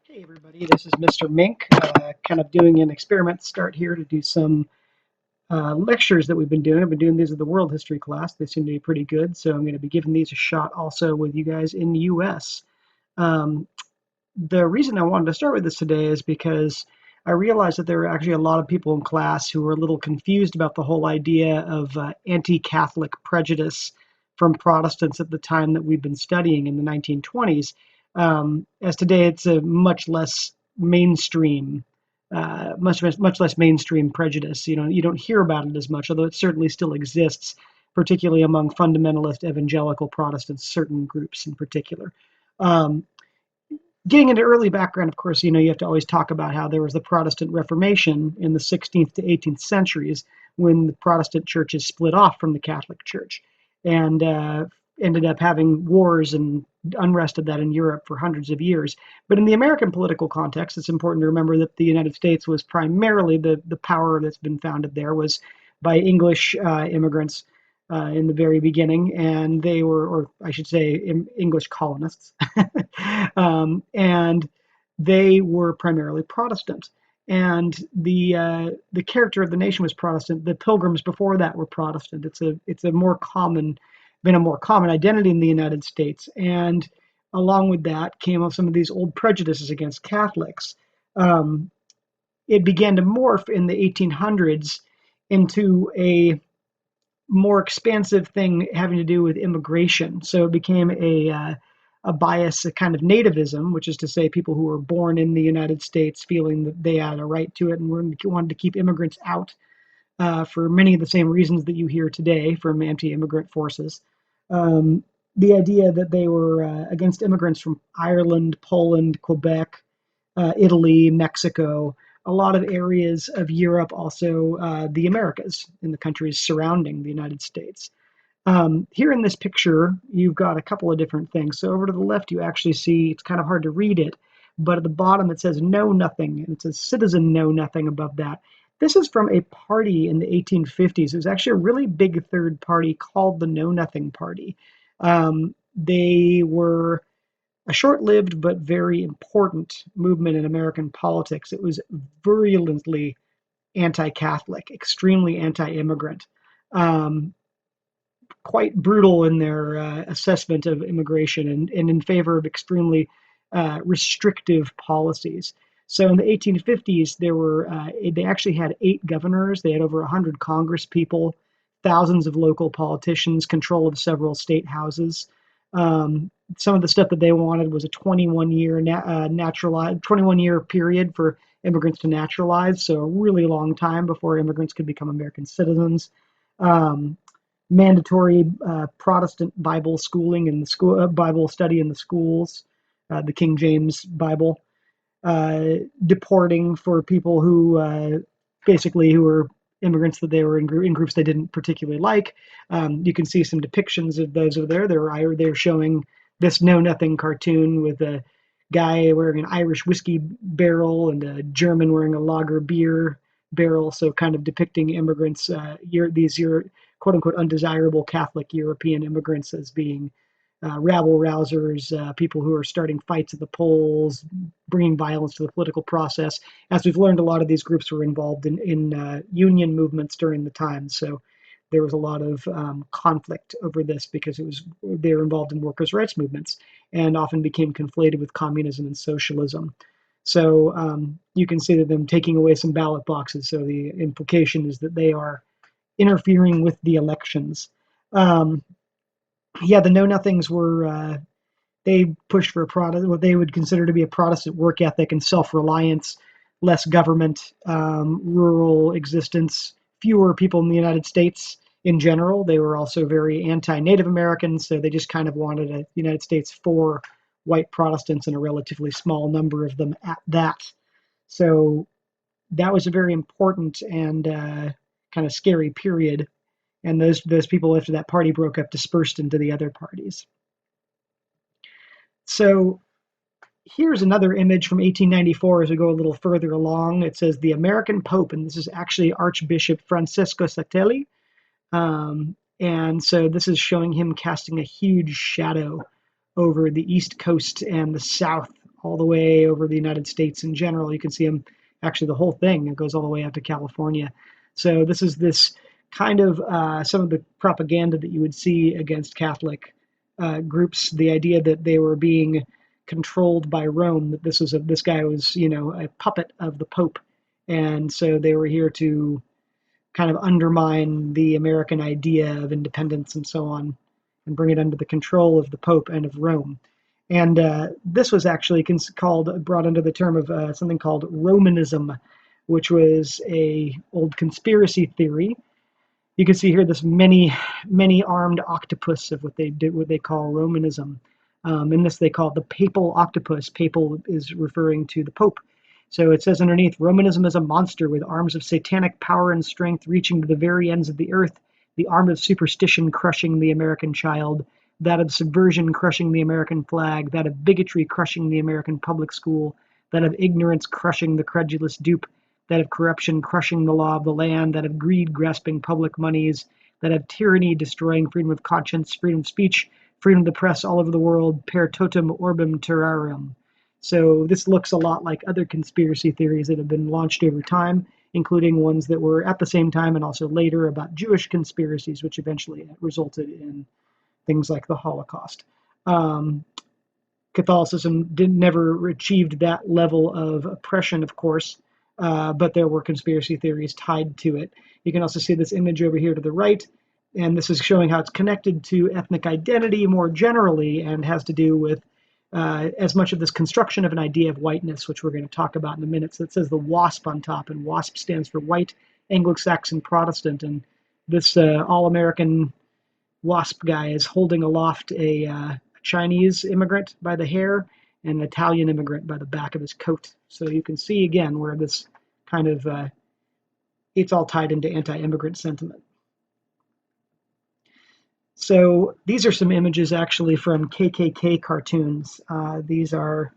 Hey everybody, this is Mr. Mink, kind of doing an experiment start here to do some lectures that we've been doing. I've been doing these at the world history class. They seem to be pretty good, so I'm going to be giving these a shot also with you guys in the US. Um, the reason I wanted to start with this today is because I realized that there were actually a lot of people in class who were a little confused about the whole idea of anti-Catholic prejudice from Protestants at the time that we've been studying in the 1920s. As today, it's a much less mainstream, much less mainstream prejudice. You don't hear about it as much, although it certainly still exists, particularly among fundamentalist evangelical Protestants, certain groups in particular. Um, Getting into early background, of course, you have to always talk about how there was the Protestant Reformation in the 16th to 18th centuries when the Protestant churches split off from the Catholic Church and ended up having wars and unrest of that in Europe for hundreds of years. But in the American political context, it's important to remember that the United States was primarily the power that's been founded there was by English immigrants in the very beginning, and they were, or I should say, English colonists, and they were primarily Protestant. And the character of the nation was Protestant. The Pilgrims before that were Protestant. It's a more common been a more common identity in the United States, and along with that came some of these old prejudices against Catholics. Um, it began to morph in the 1800s into more expansive thing having to do with immigration. So it became a bias, a kind of nativism, which is to say people who were born in the United States feeling that they had a right to it and wanted to keep immigrants out for many of the same reasons that you hear today from anti-immigrant forces. Um, the idea that they were against immigrants from Ireland, Poland, Quebec, Italy, Mexico, a lot of areas of Europe, also the Americas, in the countries surrounding the United States. Here in this picture, you've got a couple of different things. So over to the left, you actually see, it's kind of hard to read it, but at the bottom it says Know Nothing, and it says Citizen Know Nothing above that. This is from a party in the 1850s. It was actually a really big third party called the Know Nothing Party. They were a short-lived but very important movement in American politics. It was virulently anti-Catholic, extremely anti-immigrant, um, quite brutal in their assessment of immigration and in favor of extremely restrictive policies. So in the 1850s, they actually had 8 governors. They had over 100 Congress people, thousands of local politicians, control of several state houses. Some of the stuff that they wanted was a 21-year period for immigrants to naturalize, so a really long time before immigrants could become American citizens. Um, Mandatory Protestant Bible schooling in the school, Bible study in the schools, the King James Bible, deporting for people who basically who were immigrants that they were in groups they didn't particularly like. You can see some depictions of those over there. They're showing this Know Nothing cartoon with a guy wearing an Irish whiskey barrel and a German wearing a lager beer barrel, so kind of depicting immigrants, these quote unquote undesirable Catholic European immigrants as being rabble rousers, people who are starting fights at the polls, bringing violence to the political process. As we've learned, a lot of these groups were involved in union movements during the time, so there was a lot of conflict over this because they were involved in workers' rights movements and often became conflated with communism and socialism. So you can see that them taking away some ballot boxes. So the implication is that they are interfering with the elections. Um, yeah, the Know Nothings were they pushed for what they would consider to be a Protestant work ethic and self-reliance, less government, rural existence, fewer people in the United States in general. They were also very anti-Native Americans, so they just kind of wanted a United States for white Protestants and a relatively small number of them at that. So that was a very important and kind of scary period. And those people after that party broke up dispersed into the other parties. So here's another image from 1894 as we go a little further along. It says the American Pope, and this is actually Archbishop Francesco Satelli. And so this is showing him casting a huge shadow over the East Coast and the South all the way over the United States in general. You can see them, actually the whole thing, it goes all the way out to California. So this kind of some of the propaganda that you would see against Catholic groups, the idea that they were being controlled by Rome, that this guy was, a puppet of the Pope, and so they were here to kind of undermine the American idea of independence and so on, and bring it under the control of the Pope and of Rome. And this was actually brought under the term of something called Romanism, which was a old conspiracy theory. You can see here this many armed octopus of what they call Romanism. In this they call it the papal octopus. Papal is referring to the Pope. So it says underneath, Romanism is a monster with arms of satanic power and strength reaching to the very ends of the earth, the arm of superstition crushing the American child, that of subversion crushing the American flag, that of bigotry crushing the American public school, that of ignorance crushing the credulous dupe, that of corruption crushing the law of the land, that of greed grasping public moneys, that of tyranny destroying freedom of conscience, freedom of speech, freedom of the press all over the world, per totum orbem terrarum. So this looks a lot like other conspiracy theories that have been launched over time, including ones that were at the same time and also later about Jewish conspiracies, which eventually resulted in things like the Holocaust. Catholicism never achieved that level of oppression, of course, but there were conspiracy theories tied to it. You can also see this image over here to the right, and this is showing how it's connected to ethnic identity more generally and has to do with as much of this construction of an idea of whiteness, which we're going to talk about in a minute. So it says the WASP on top, and WASP stands for White, Anglo-Saxon, Protestant, and this all-American WASP guy is holding aloft a Chinese immigrant by the hair and an Italian immigrant by the back of his coat. So you can see again where this kind of, it's all tied into anti-immigrant sentiment. So these are some images actually from KKK cartoons. These are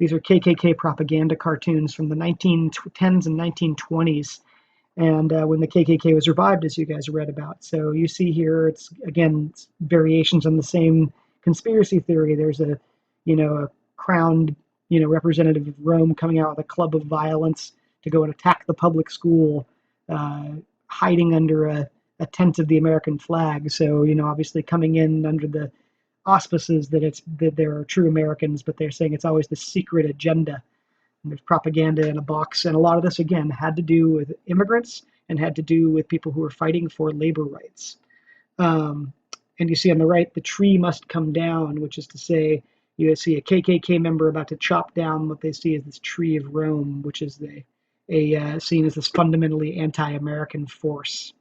KKK propaganda cartoons from the 1910s and 1920s. And when the KKK was revived, as you guys read about. So you see here, it's variations on the same conspiracy theory. There's a crowned, representative of Rome coming out with a club of violence to go and attack the public school, hiding under a tent of the American flag. So, obviously coming in under the auspices that there are true Americans, but they're saying it's always the secret agenda. And there's propaganda in a box. And a lot of this, again, had to do with immigrants and had to do with people who were fighting for labor rights. And you see on the right, the tree must come down, which is to say, you see a KKK member about to chop down what they see as this tree of Rome, which is seen as this fundamentally anti-American force.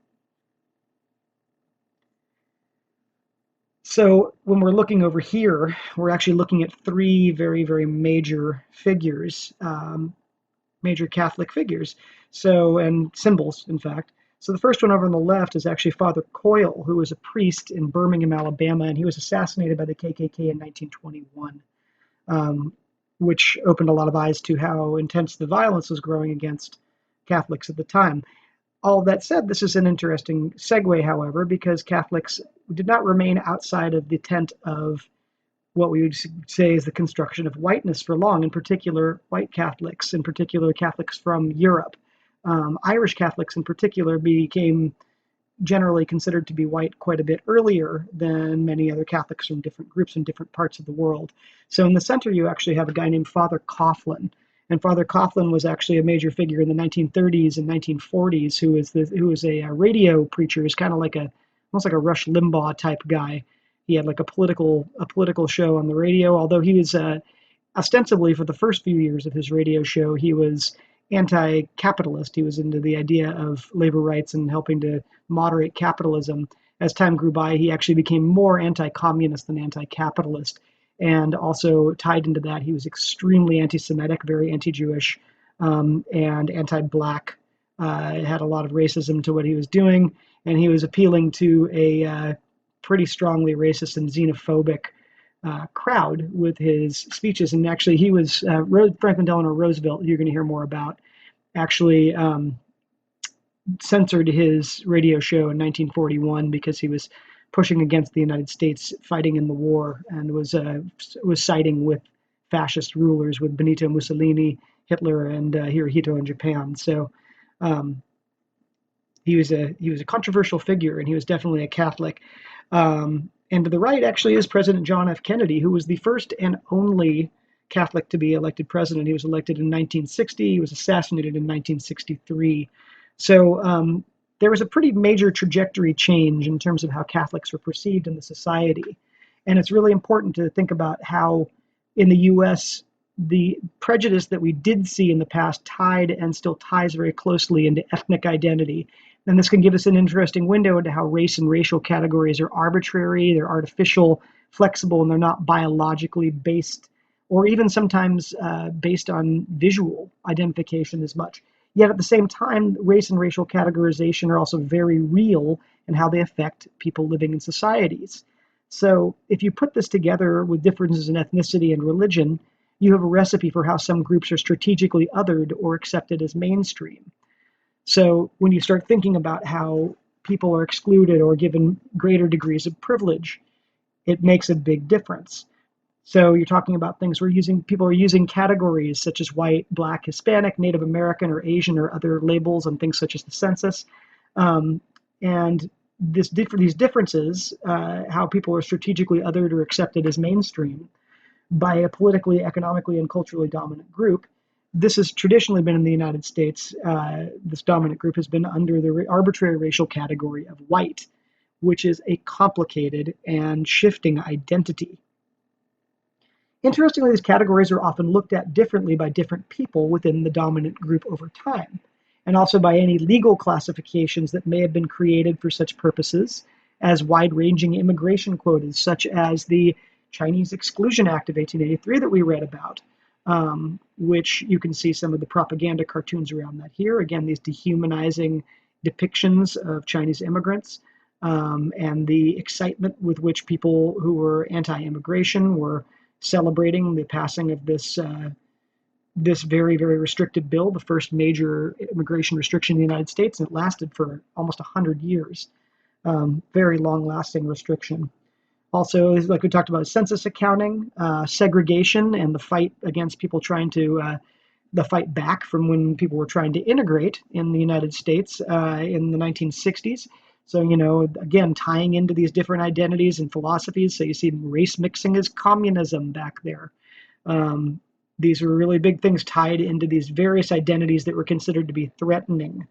So when we're looking over here, we're actually looking at three very, very major figures, major Catholic figures, and symbols, in fact. So the first one over on the left is actually Father Coyle, who was a priest in Birmingham, Alabama, and he was assassinated by the KKK in 1921, which opened a lot of eyes to how intense the violence was growing against Catholics at the time. All that said, this is an interesting segue, however, because Catholics did not remain outside of the tent of what we would say is the construction of whiteness for long, in particular white Catholics, in particular Catholics from Europe. Irish Catholics in particular became generally considered to be white quite a bit earlier than many other Catholics from different groups in different parts of the world. So in the center, you actually have a guy named Father Coughlin. And Father Coughlin was actually a major figure in the 1930s and 1940s who was a radio preacher. He's kind of like almost like a Rush Limbaugh type guy. He had like a political show on the radio, although he was ostensibly for the first few years of his radio show, he was anti-capitalist. He was into the idea of labor rights and helping to moderate capitalism. As time grew by, he actually became more anti-communist than anti-capitalist. And also tied into that, he was extremely anti-Semitic, very anti-Jewish, and anti-Black. Had a lot of racism to what he was doing, and he was appealing to a pretty strongly racist and xenophobic crowd with his speeches. And actually, he was Franklin Delano Roosevelt, you're going to hear more about, actually censored his radio show in 1941 because he was pushing against the United States fighting in the war and was siding with fascist rulers with Benito Mussolini, Hitler, and Hirohito in Japan. So um, he was a controversial figure, and he was definitely a Catholic. And to the right actually is President John F. Kennedy, who was the first and only Catholic to be elected president. He was elected in 1960. He was assassinated in 1963. So there was a pretty major trajectory change in terms of how Catholics were perceived in the society. And it's really important to think about how in the US, the prejudice that we did see in the past tied and still ties very closely into ethnic identity. And this can give us an interesting window into how race and racial categories are arbitrary, they're artificial, flexible, and they're not biologically based, or even sometimes based on visual identification as much. Yet at the same time, race and racial categorization are also very real in how they affect people living in societies. So if you put this together with differences in ethnicity and religion, you have a recipe for how some groups are strategically othered or accepted as mainstream. So when you start thinking about how people are excluded or given greater degrees of privilege, it makes a big difference. So you're talking about things where people are using categories such as white, black, Hispanic, Native American, or Asian, or other labels on things such as the census. Um, and these differences, how people are strategically othered or accepted as mainstream by a politically, economically, and culturally dominant group. This has traditionally been in the United States. This dominant group has been under the arbitrary racial category of white, which is a complicated and shifting identity. Interestingly, these categories are often looked at differently by different people within the dominant group over time, and also by any legal classifications that may have been created for such purposes as wide-ranging immigration quotas, such as the Chinese Exclusion Act of 1883 that we read about, which you can see some of the propaganda cartoons around that here. Again, these dehumanizing depictions of Chinese immigrants, and the excitement with which people who were anti-immigration were celebrating the passing of this very, very restrictive bill, the first major immigration restriction in the United States, and it lasted for almost 100 years. Very long-lasting restriction. Also, like we talked about, census accounting, segregation, and the fight against people trying to the fight back from when people were trying to integrate in the United States in the 1960s. So, again, tying into these different identities and philosophies. So you see race mixing as communism back there. Um, these were really big things tied into these various identities that were considered to be threatening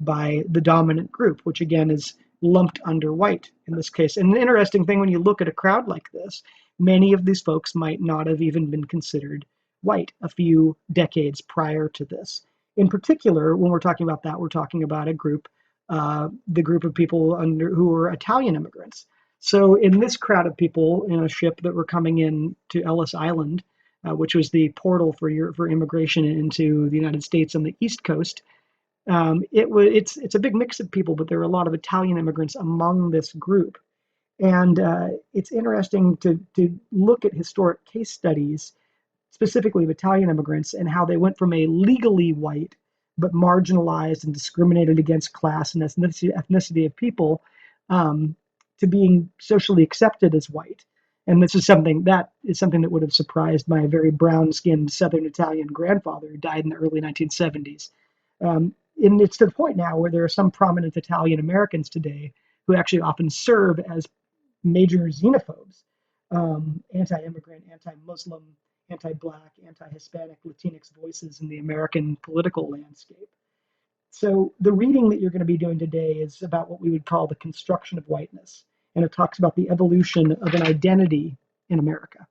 by the dominant group, which again is lumped under white in this case. And an interesting thing when you look at a crowd like this, many of these folks might not have even been considered white a few decades prior to this. In particular, when we're talking about that, we're talking about a group, the group of people who were Italian immigrants. So in this crowd of people in a ship that were coming in to Ellis Island, which was the portal for immigration into the United States on the East Coast, it's a big mix of people, but there are a lot of Italian immigrants among this group. And it's interesting to look at historic case studies, specifically of Italian immigrants, and how they went from a legally white but marginalized and discriminated against class and ethnicity of people, to being socially accepted as white. And this is something that would have surprised my very brown-skinned Southern Italian grandfather who died in the early 1970s. And it's to the point now where there are some prominent Italian Americans today who actually often serve as major xenophobes, anti-immigrant, anti-Muslim, anti-Black, anti-Hispanic, Latinx voices in the American political landscape. So the reading that you're going to be doing today is about what we would call the construction of whiteness, and it talks about the evolution of an identity in America.